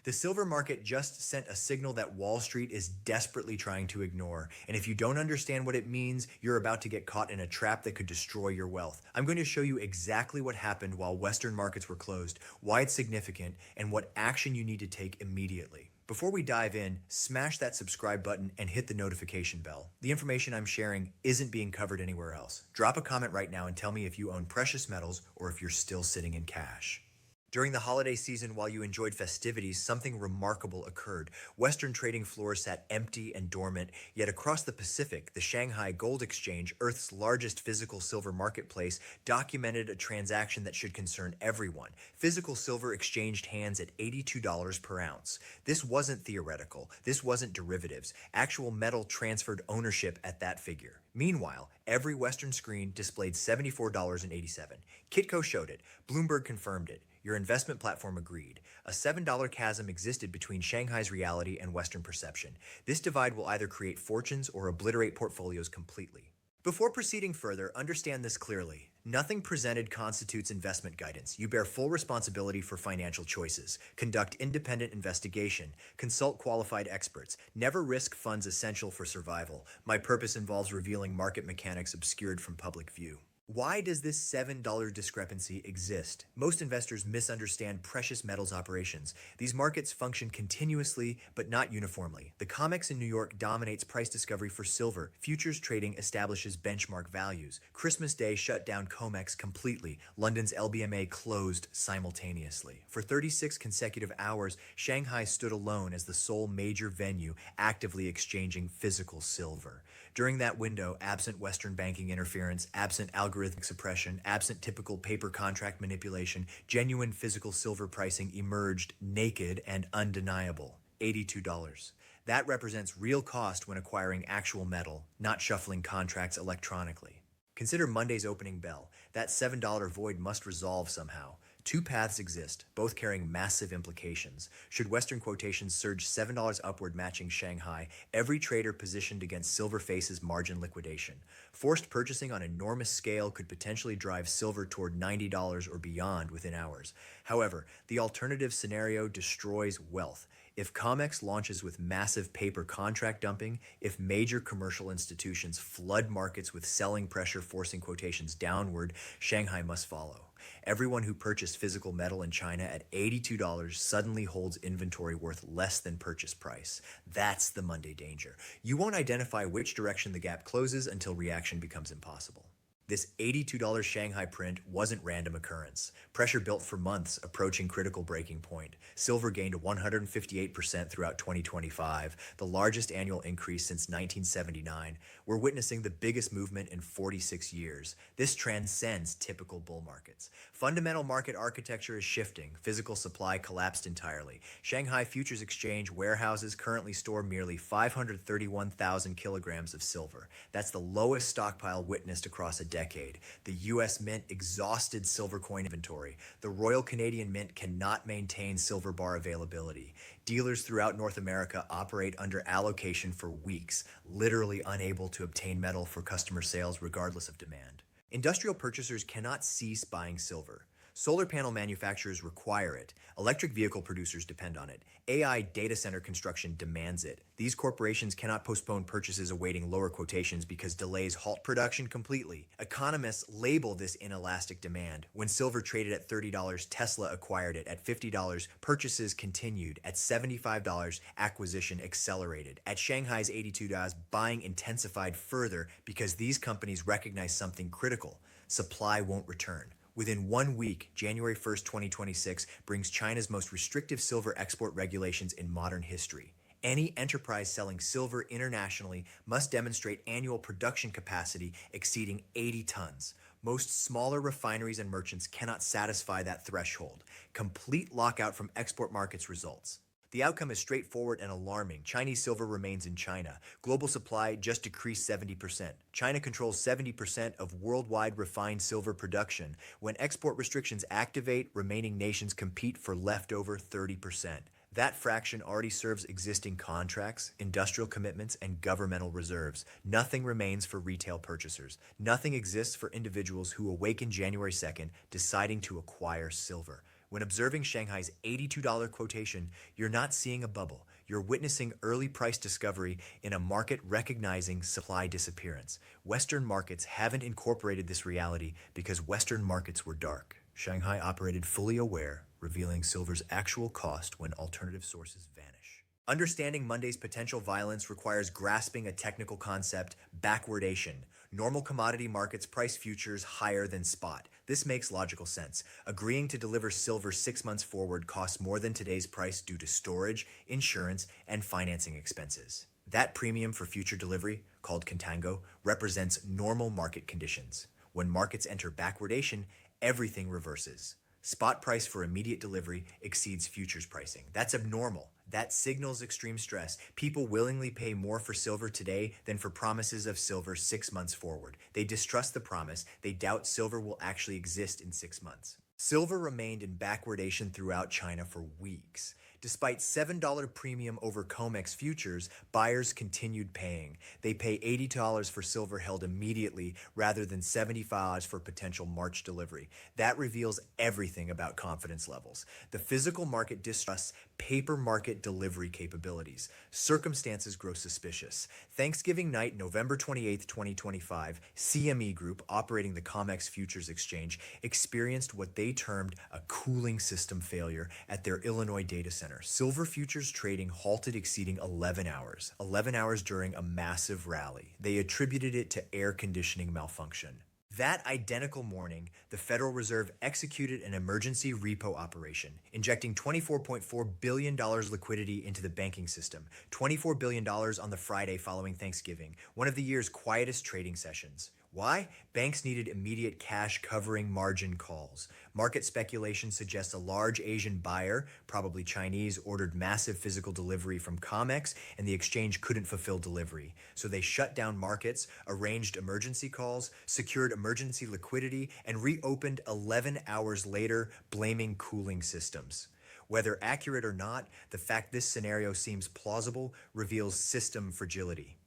The silver market just sent a signal that Wall Street is desperately trying to ignore. And if you don't understand what it means, you're about to get caught in a trap that could destroy your wealth. I'm going to show you exactly what happened while Western markets were closed, why it's significant, and what action you need to take immediately. Before we dive in, smash that subscribe button and hit the notification bell. The information I'm sharing isn't being covered anywhere else. Drop a comment right now and tell me if you own precious metals or if you're still sitting in cash. During the holiday season, while you enjoyed festivities, something remarkable occurred. Western trading floors sat empty and dormant, yet across the Pacific, the Shanghai Gold Exchange, Earth's largest physical silver marketplace, documented a transaction that should concern everyone. Physical silver exchanged hands at $82 per ounce. This wasn't theoretical. This wasn't derivatives. Actual metal transferred ownership at that figure. Meanwhile, every Western screen displayed $74.87. Kitco showed it. Bloomberg confirmed it. Your investment platform agreed. A $7 chasm existed between Shanghai's reality and Western perception. This divide will either create fortunes or obliterate portfolios completely. Before proceeding further, understand this clearly. Nothing presented constitutes investment guidance. You bear full responsibility for financial choices. Conduct independent investigation. Consult qualified experts. Never risk funds essential for survival. My purpose involves revealing market mechanics obscured from public view. Why does this $7 discrepancy exist? Most investors misunderstand precious metals operations. These markets function continuously, but not uniformly. The COMEX in New York dominates price discovery for silver. Futures trading establishes benchmark values. Christmas Day shut down COMEX completely. London's LBMA closed simultaneously. For 36 consecutive hours, Shanghai stood alone as the sole major venue actively exchanging physical silver. During that window, absent Western banking interference, absent algorithmic suppression, absent typical paper contract manipulation, genuine physical silver pricing emerged naked and undeniable. $82. That represents real cost when acquiring actual metal, not shuffling contracts electronically. Consider Monday's opening bell. That $7 void must resolve somehow. Two paths exist, both carrying massive implications. Should Western quotations surge $7 upward matching Shanghai, every trader positioned against silver faces margin liquidation. Forced purchasing on enormous scale could potentially drive silver toward $90 or beyond within hours. However, the alternative scenario destroys wealth. If COMEX launches with massive paper contract dumping, if major commercial institutions flood markets with selling pressure forcing quotations downward, Shanghai must follow. Everyone who purchased physical metal in China at $82 suddenly holds inventory worth less than purchase price. That's the Monday danger. You won't identify which direction the gap closes until reaction becomes impossible. This $82 Shanghai print wasn't random occurrence. Pressure built for months, approaching critical breaking point. Silver gained 158% throughout 2025, the largest annual increase since 1979. We're witnessing the biggest movement in 46 years. This transcends typical bull markets. Fundamental market architecture is shifting. Physical supply collapsed entirely. Shanghai Futures Exchange warehouses currently store merely 531,000 kilograms of silver. That's the lowest stockpile witnessed across a decade. The U.S. Mint exhausted silver coin inventory. The Royal Canadian Mint cannot maintain silver bar availability. Dealers throughout North America operate under allocation for weeks, literally unable to obtain metal for customer sales regardless of demand. Industrial purchasers cannot cease buying silver. Solar panel manufacturers require it. Electric vehicle producers depend on it. AI data center construction demands it. These corporations cannot postpone purchases awaiting lower quotations because delays halt production completely. Economists label this inelastic demand. When silver traded at $30, Tesla acquired it. At $50, purchases continued. At $75, acquisition accelerated. At Shanghai's $82, buying intensified further because these companies recognize something critical. Supply won't return. Within 1 week, January 1st, 2026, brings China's most restrictive silver export regulations in modern history. Any enterprise selling silver internationally must demonstrate annual production capacity exceeding 80 tons. Most smaller refineries and merchants cannot satisfy that threshold. Complete lockout from export markets results. The outcome is straightforward and alarming. Chinese silver remains in China. Global supply just decreased 70%. China controls 70% of worldwide refined silver production. When export restrictions activate, remaining nations compete for leftover 30%. That fraction already serves existing contracts, industrial commitments, and governmental reserves. Nothing remains for retail purchasers. Nothing exists for individuals who awaken January 2nd deciding to acquire silver. When observing Shanghai's $82 quotation, you're not seeing a bubble. You're witnessing early price discovery in a market recognizing supply disappearance. Western markets haven't incorporated this reality because Western markets were dark. Shanghai operated fully aware, revealing silver's actual cost when alternative sources vanish. Understanding Monday's potential violence requires grasping a technical concept, backwardation. Normal commodity markets price futures higher than spot. This makes logical sense. Agreeing to deliver silver 6 months forward costs more than today's price due to storage, insurance, and financing expenses. That premium for future delivery, called contango, represents normal market conditions. When markets enter backwardation, everything reverses. Spot price for immediate delivery exceeds futures pricing. That's abnormal. That signals extreme stress. People willingly pay more for silver today than for promises of silver 6 months forward. They distrust the promise. They doubt silver will actually exist in 6 months. Silver remained in backwardation throughout China for weeks. Despite $7 premium over COMEX futures, buyers continued paying. They pay $80 for silver held immediately rather than $75 for potential March delivery. That reveals everything about confidence levels. The physical market distrusts paper market delivery capabilities. Circumstances grow suspicious. Thanksgiving night, November 28, 2025, CME Group, operating the COMEX Futures Exchange, experienced what they termed a cooling system failure at their Illinois data center. Silver futures trading halted exceeding 11 hours. 11 hours during a massive rally. They attributed it to air conditioning malfunction. That identical morning, the Federal Reserve executed an emergency repo operation, injecting $24.4 billion liquidity into the banking system, $24 billion on the Friday following Thanksgiving, one of the year's quietest trading sessions. Why? Banks needed immediate cash covering margin calls. Market speculation suggests a large Asian buyer, probably Chinese, ordered massive physical delivery from COMEX, and the exchange couldn't fulfill delivery. So they shut down markets, arranged emergency calls, secured emergency liquidity, and reopened 11 hours later, blaming cooling systems. Whether accurate or not, the fact this scenario seems plausible reveals system fragility.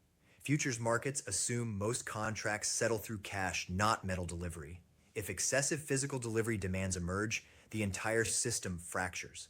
Futures markets assume most contracts settle through cash, not metal delivery. If excessive physical delivery demands emerge, the entire system fractures.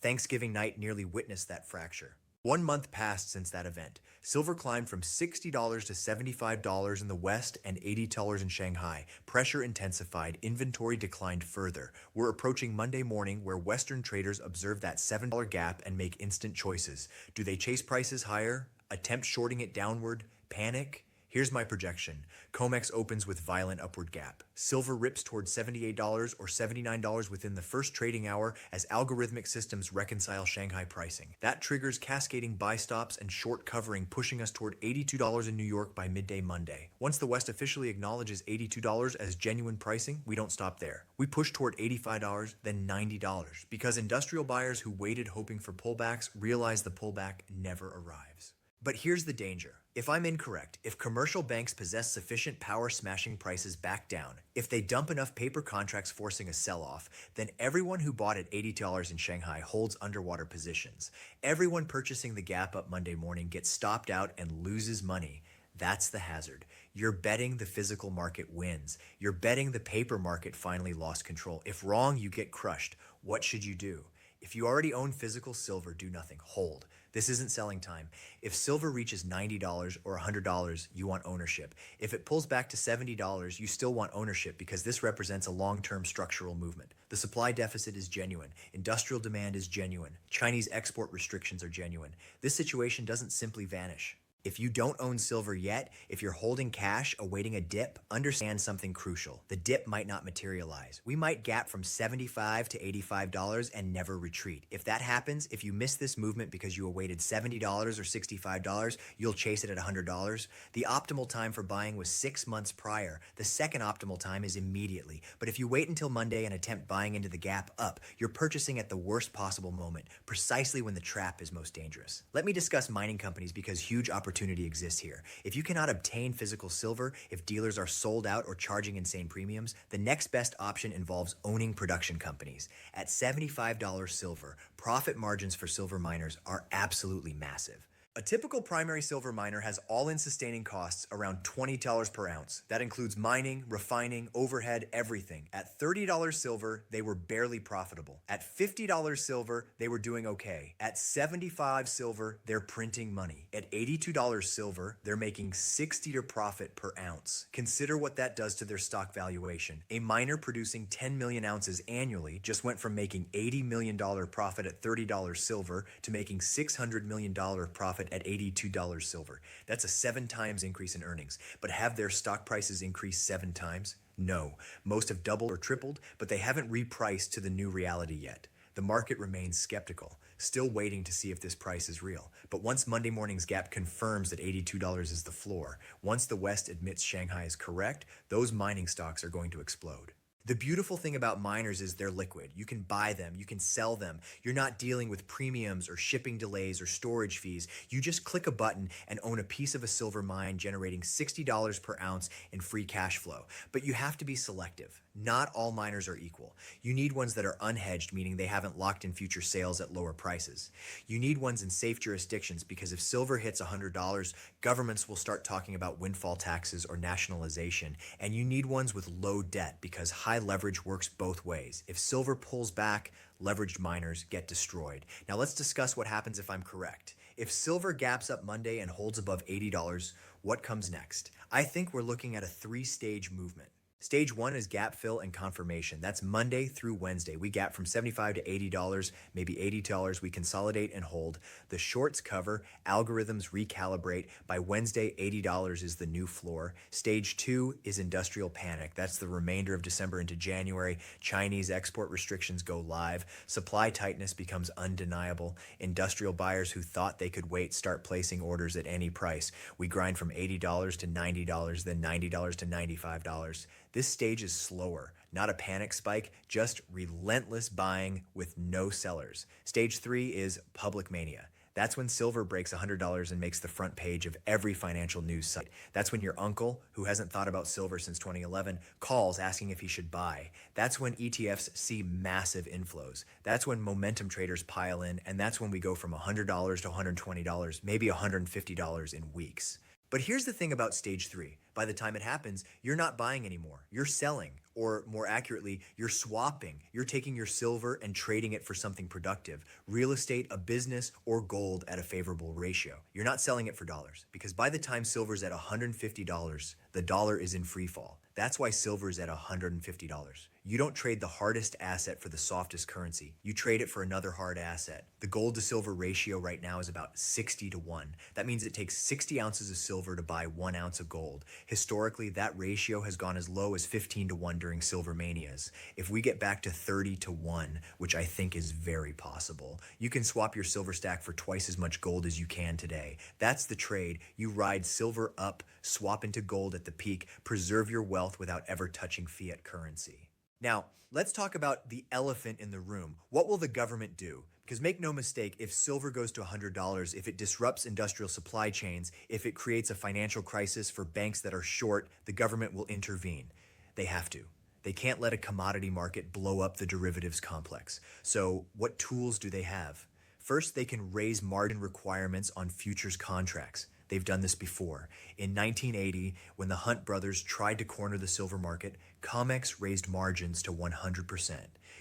Thanksgiving night nearly witnessed that fracture. 1 month passed since that event. Silver climbed from $60 to $75 in the West and $80 in Shanghai. Pressure intensified, inventory declined further. We're approaching Monday morning where Western traders observe that $7 gap and make instant choices. Do they chase prices higher? Attempt shorting it downward? Panic? Here's my projection. COMEX opens with violent upward gap. Silver rips towards $78 or $79 within the first trading hour as algorithmic systems reconcile Shanghai pricing. That triggers cascading buy stops and short covering, pushing us toward $82 in New York by midday Monday. Once the West officially acknowledges $82 as genuine pricing, we don't stop there. We push toward $85, then $90, because industrial buyers who waited hoping for pullbacks realize the pullback never arrives. But here's the danger. If I'm incorrect, if commercial banks possess sufficient power smashing prices back down, if they dump enough paper contracts forcing a sell-off, then everyone who bought at $80 in Shanghai holds underwater positions. Everyone purchasing the gap up Monday morning gets stopped out and loses money. That's the hazard. You're betting the physical market wins. You're betting the paper market finally lost control. If wrong, you get crushed. What should you do? If you already own physical silver, do nothing. Hold. This isn't selling time. If silver reaches $90 or $100, you want ownership. If it pulls back to $70, you still want ownership because this represents a long-term structural movement. The supply deficit is genuine. Industrial demand is genuine. Chinese export restrictions are genuine. This situation doesn't simply vanish. If you don't own silver yet, if you're holding cash awaiting a dip, understand something crucial. The dip might not materialize. We might gap from $75 to $85 and never retreat. If that happens, if you miss this movement because you awaited $70 or $65, you'll chase it at $100. The optimal time for buying was 6 months prior. The second optimal time is immediately. But if you wait until Monday and attempt buying into the gap up, you're purchasing at the worst possible moment, precisely when the trap is most dangerous. Let me discuss mining companies because huge opportunity exists here. If you cannot obtain physical silver, if dealers are sold out or charging insane premiums, the next best option involves owning production companies. At $75 silver, profit margins for silver miners are absolutely massive. A typical primary silver miner has all-in sustaining costs around $20 per ounce. That includes mining, refining, overhead, everything. At $30 silver, they were barely profitable. At $50 silver, they were doing okay. At 75 silver, they're printing money. At $82 silver, they're making 60 to profit per ounce. Consider what that does to their stock valuation. A miner producing 10 million ounces annually just went from making $80 million profit at $30 silver to making $600 million profit at $82 silver. That's a 7 times increase in earnings. But have their stock prices increased 7 times? No. Most have doubled or tripled, but they haven't repriced to the new reality yet. The market remains skeptical, still waiting to see if this price is real. But once Monday morning's gap confirms that $82 is the floor, once the West admits Shanghai is correct, those mining stocks are going to explode. The beautiful thing about miners is they're liquid. You can buy them, you can sell them. You're not dealing with premiums or shipping delays or storage fees. You just click a button and own a piece of a silver mine generating $60 per ounce in free cash flow. But you have to be selective. Not all miners are equal. You need ones that are unhedged, meaning they haven't locked in future sales at lower prices. You need ones in safe jurisdictions because if silver hits $100, governments will start talking about windfall taxes or nationalization. And you need ones with low debt because high leverage works both ways. If silver pulls back, leveraged miners get destroyed. Now let's discuss what happens if I'm correct. If silver gaps up Monday and holds above $80, what comes next? I think we're looking at a 3-stage movement. Stage 1 is gap fill and confirmation. That's Monday through Wednesday. We gap from $75 to $80, maybe $80. We consolidate and hold. The shorts cover, algorithms recalibrate. By Wednesday, $80 is the new floor. Stage 2 is industrial panic. That's the remainder of December into January. Chinese export restrictions go live. Supply tightness becomes undeniable. Industrial buyers who thought they could wait start placing orders at any price. We grind from $80 to $90, then $90 to $95. This stage is slower, not a panic spike, just relentless buying with no sellers. Stage 3 is public mania. That's when silver breaks $100 and makes the front page of every financial news site. That's when your uncle, who hasn't thought about silver since 2011, calls asking if he should buy. That's when ETFs see massive inflows. That's when momentum traders pile in, and that's when we go from $100 to $120, maybe $150 in weeks. But here's the thing about stage 3. By the time it happens, you're not buying anymore. You're selling, or more accurately, you're swapping. You're taking your silver and trading it for something productive, real estate, a business, or gold at a favorable ratio. You're not selling it for dollars because by the time silver's at $150, the dollar is in free fall. That's why silver is at $150. You don't trade the hardest asset for the softest currency. You trade it for another hard asset. The gold to silver ratio right now is about 60 to 1. That means it takes 60 ounces of silver to buy 1 ounce of gold. Historically, that ratio has gone as low as 15 to 1 during silver manias. If we get back to 30 to 1, which I think is very possible, you can swap your silver stack for twice as much gold as you can today. That's the trade. You ride silver up, swap into gold at the peak, preserve your wealth without ever touching fiat currency. Now, let's talk about the elephant in the room. What will the government do? Because make no mistake, if silver goes to $100, if it disrupts industrial supply chains, if it creates a financial crisis for banks that are short, the government will intervene. They have to. They can't let a commodity market blow up the derivatives complex. So what tools do they have? First, they can raise margin requirements on futures contracts. They've done this before. In 1980, when the Hunt brothers tried to corner the silver market, COMEX raised margins to 100%.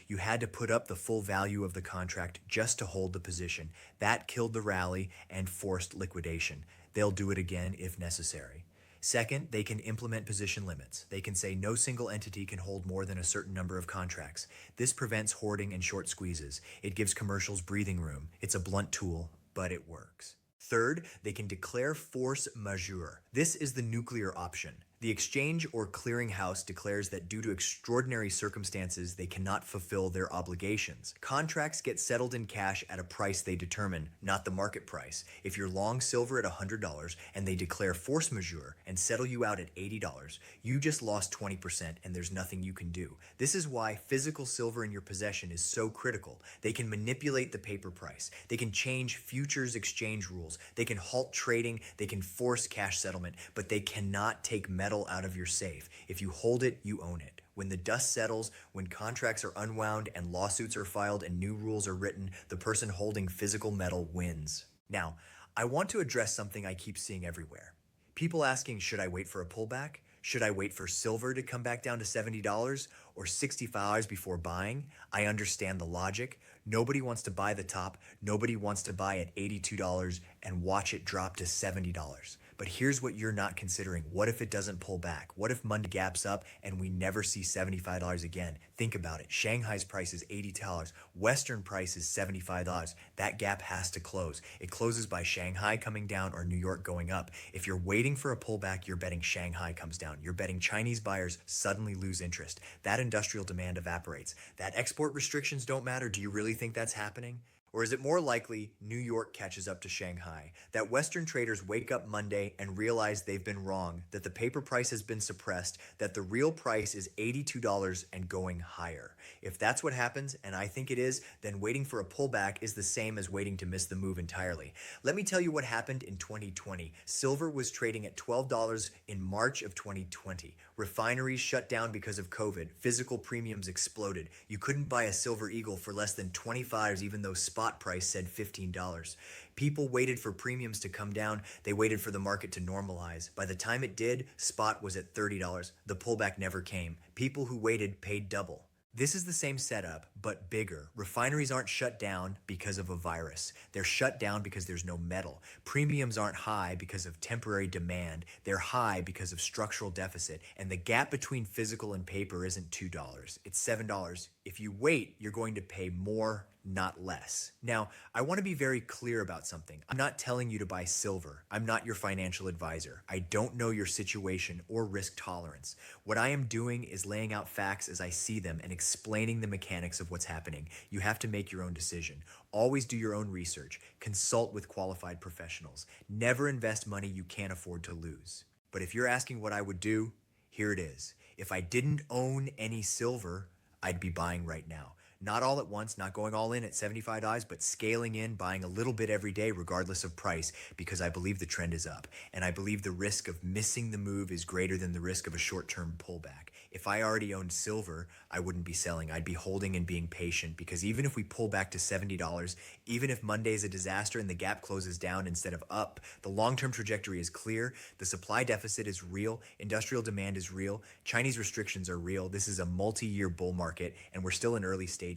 You had to put up the full value of the contract just to hold the position. That killed the rally and forced liquidation. They'll do it again if necessary. Second, they can implement position limits. They can say no single entity can hold more than a certain number of contracts. This prevents hoarding and short squeezes. It gives commercials breathing room. It's a blunt tool, but it works. Third, they can declare force majeure. This is the nuclear option. The exchange or clearinghouse declares that due to extraordinary circumstances, they cannot fulfill their obligations. Contracts get settled in cash at a price they determine, not the market price. If you're long silver at $100 and they declare force majeure and settle you out at $80, you just lost 20% and there's nothing you can do. This is why physical silver in your possession is so critical. They can manipulate the paper price. They can change futures exchange rules. They can halt trading. They can force cash settlement, but they cannot take metal out of your safe. If you hold it, you own it. When the dust settles, when contracts are unwound and lawsuits are filed and new rules are written, the person holding physical metal wins. Now, I want to address something I keep seeing everywhere. People asking, should I wait for a pullback? Should I wait for silver to come back down to $70 or $65 before buying? I understand the logic. Nobody wants to buy the top. Nobody wants to buy at $82 and watch it drop to $70. But here's what you're not considering. What if it doesn't pull back? What if Monday gaps up and we never see $75 again? Think about it. Shanghai's price is $80. Western price is $75. That gap has to close. It closes by Shanghai coming down or New York going up. If you're waiting for a pullback, you're betting Shanghai comes down. You're betting Chinese buyers suddenly lose interest. That industrial demand evaporates. That export restrictions don't matter. Do you really think that's happening? Or is it more likely New York catches up to Shanghai? That Western traders wake up Monday and realize they've been wrong, that the paper price has been suppressed, that the real price is $82 and going higher. If that's what happens, and I think it is, then waiting for a pullback is the same as waiting to miss the move entirely. Let me tell you what happened in 2020. Silver was trading at $12 in March of 2020. Refineries shut down because of COVID. Physical premiums exploded. You couldn't buy a silver eagle for less than $25 even though spot price said $15. People waited for premiums to come down. They waited for the market to normalize. By the time it did, spot was at $30. The pullback never came. People who waited paid double. This is the same setup, but bigger. Refineries aren't shut down because of a virus. They're shut down because there's no metal. Premiums aren't high because of temporary demand. They're high because of structural deficit. And the gap between physical and paper isn't $2. It's $7. If you wait, you're going to pay more, not less. Now, I want to be very clear about something. I'm not telling you to buy silver. I'm not your financial advisor. I don't know your situation or risk tolerance. What I am doing is laying out facts as I see them and explaining the mechanics of what's happening. You have to make your own decision. Always do your own research. Consult with qualified professionals. Never invest money you can't afford to lose. But if you're asking what I would do, here it is. If I didn't own any silver, I'd be buying right now. Not all at once, not going all in at $75, but scaling in, buying a little bit every day regardless of price, because I believe the trend is up. And I believe the risk of missing the move is greater than the risk of a short-term pullback. If I already owned silver, I wouldn't be selling. I'd be holding and being patient, because even if we pull back to $70, even if Monday is a disaster and the gap closes down instead of up, the long-term trajectory is clear. The supply deficit is real. Industrial demand is real. Chinese restrictions are real. This is a multi-year bull market, and we're still in early stages.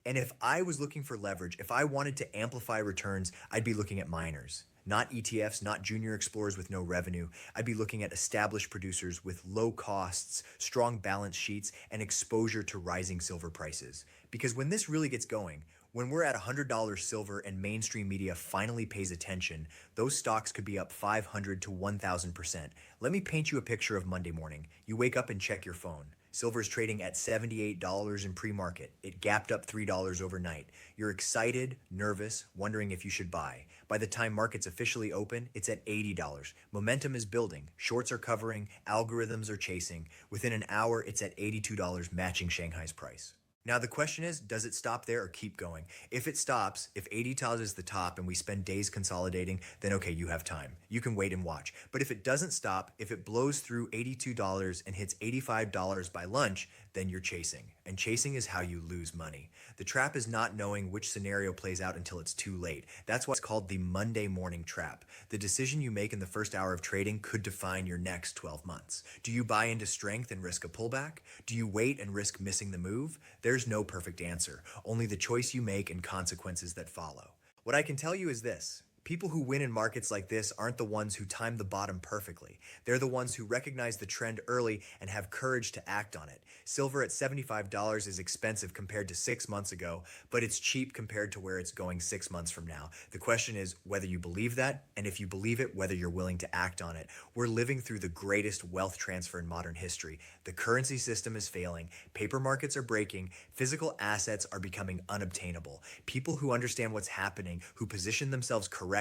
And if I was looking for leverage, if I wanted to amplify returns, I'd be looking at miners. Not ETFs, not junior explorers with no revenue. I'd be looking at established producers with low costs, strong balance sheets, and exposure to rising silver prices. Because when this really gets going, when we're at $100 silver and mainstream media finally pays attention, those stocks could be up 500 to 1,000%. Let me paint you a picture of Monday morning. You wake up and check your phone. Silver's trading at $78 in pre-market. It gapped up $3 overnight. You're excited, nervous, wondering if you should buy. By the time markets officially open, it's at $80. Momentum is building. Shorts are covering. Algorithms are chasing. Within an hour, it's at $82, matching Shanghai's price. Now the question is, does it stop there or keep going? If it stops, if $80 is the top and we spend days consolidating, then okay, you have time. You can wait and watch. But if it doesn't stop, if it blows through $82 and hits $85 by lunch, then you're chasing. And chasing is how you lose money. The trap is not knowing which scenario plays out until it's too late. That's what's called the Monday morning trap. The decision you make in the first hour of trading could define your next 12 months. Do you buy into strength and risk a pullback? Do you wait and risk missing the move? There's no perfect answer, only the choice you make and consequences that follow. What I can tell you is this. People who win in markets like this aren't the ones who time the bottom perfectly. They're the ones who recognize the trend early and have courage to act on it. Silver at $75 is expensive compared to 6 months ago, but it's cheap compared to where it's going 6 months from now. The question is whether you believe that, and if you believe it, whether you're willing to act on it. We're living through the greatest wealth transfer in modern history. The currency system is failing, paper markets are breaking, physical assets are becoming unobtainable. People who understand what's happening, who position themselves correctly,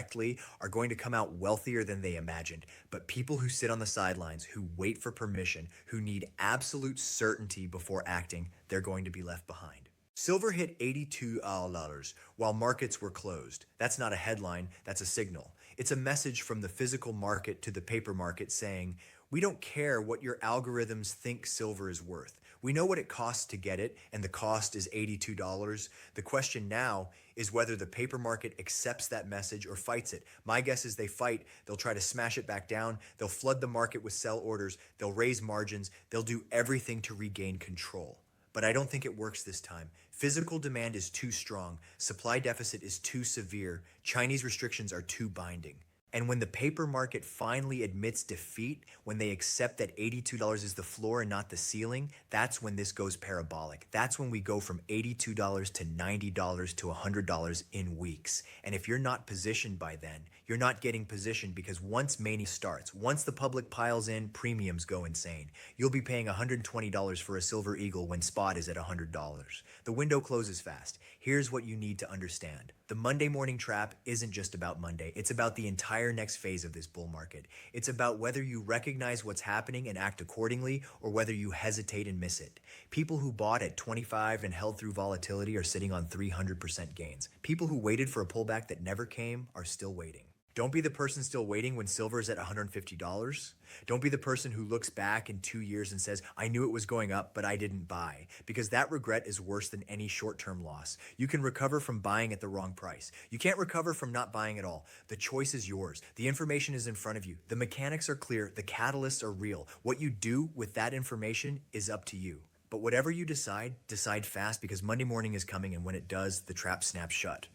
are going to come out wealthier than they imagined. But people who sit on the sidelines, who wait for permission, who need absolute certainty before acting, they're going to be left behind. Silver hit $82 while markets were closed. That's not a headline, that's a signal. It's a message from the physical market to the paper market saying, We don't care what your algorithms think silver is worth. We know what it costs to get it, and the cost is $82. The question now is whether the paper market accepts that message or fights it. My guess is they fight. They'll try to smash it back down. They'll flood the market with sell orders. They'll raise margins. They'll do everything to regain control. But I don't think it works this time. Physical demand is too strong. Supply deficit is too severe. Chinese restrictions are too binding. And when the paper market finally admits defeat, when they accept that $82 is the floor and not the ceiling, that's when this goes parabolic. That's when we go from $82 to $90 to $100 in weeks. And if you're not positioned by then, you're not getting positioned, because once mania starts, once the public piles in, premiums go insane. You'll be paying $120 for a silver eagle when spot is at $100. The window closes fast. Here's what you need to understand. The Monday morning trap isn't just about Monday. It's about the entire next phase of this bull market. It's about whether you recognize what's happening and act accordingly, or whether you hesitate and miss it. People who bought at 25 and held through volatility are sitting on 300% gains. People who waited for a pullback that never came are still waiting. Don't be the person still waiting when silver is at $150. Don't be the person who looks back in 2 years and says, I knew it was going up, but I didn't buy. Because that regret is worse than any short-term loss. You can recover from buying at the wrong price. You can't recover from not buying at all. The choice is yours. The information is in front of you. The mechanics are clear. The catalysts are real. What you do with that information is up to you. But whatever you decide, decide fast, because Monday morning is coming, and when it does, the trap snaps shut.